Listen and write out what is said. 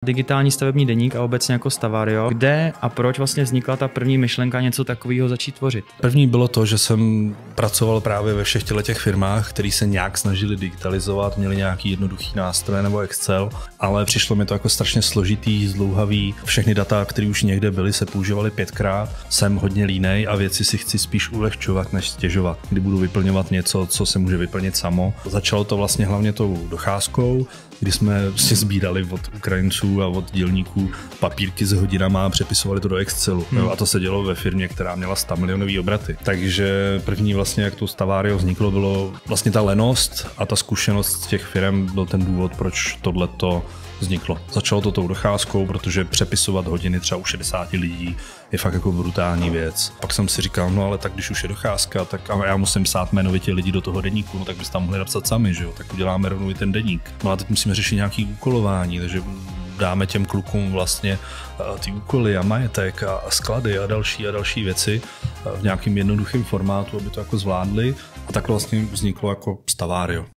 Digitální stavební deník a obecně jako Stavario, kde a proč vlastně vznikla ta první myšlenka něco takového začít tvořit? První bylo to, že jsem pracoval právě ve všech těch firmách, které se nějak snažili digitalizovat, měli nějaký jednoduchý nástroj nebo Excel, ale přišlo mi to jako strašně složitý, zdlouhavý. Všechny data, které už někde byly, se používaly 5krát. Jsem hodně línej a věci si chci spíš ulehčovat, než stěžovat. Kdy budu vyplňovat něco, co se může vyplnit samo. Začalo to vlastně hlavně tou docházkou, kdy jsme si sbírali od Ukrajinců a od dělníků papírky s hodinama a přepisovali to do Excelu. A to se dělo ve firmě, která měla 100 milionový obraty. Takže první vlastně, jak to Stavario vzniklo, bylo vlastně ta lenost a ta zkušenost z těch firm byl ten důvod, proč tohleto vzniklo. Začalo to tou docházkou, protože přepisovat hodiny třeba u 60 lidí je fakt jako brutální věc. Pak jsem si říkal, no ale tak když už je docházka, tak já musím psát jmenovitě lidi do toho deníku, no tak byste tam mohli napsat sami, že jo? Tak uděláme rovnou i ten deník. No a teď musíme řešit nějaký úkolování, takže dáme těm klukům vlastně ty úkoly a majetek a sklady a další věci v nějakým jednoduchém formátu, aby to jako zvládli. A takhle vlastně vzniklo jako Stavario.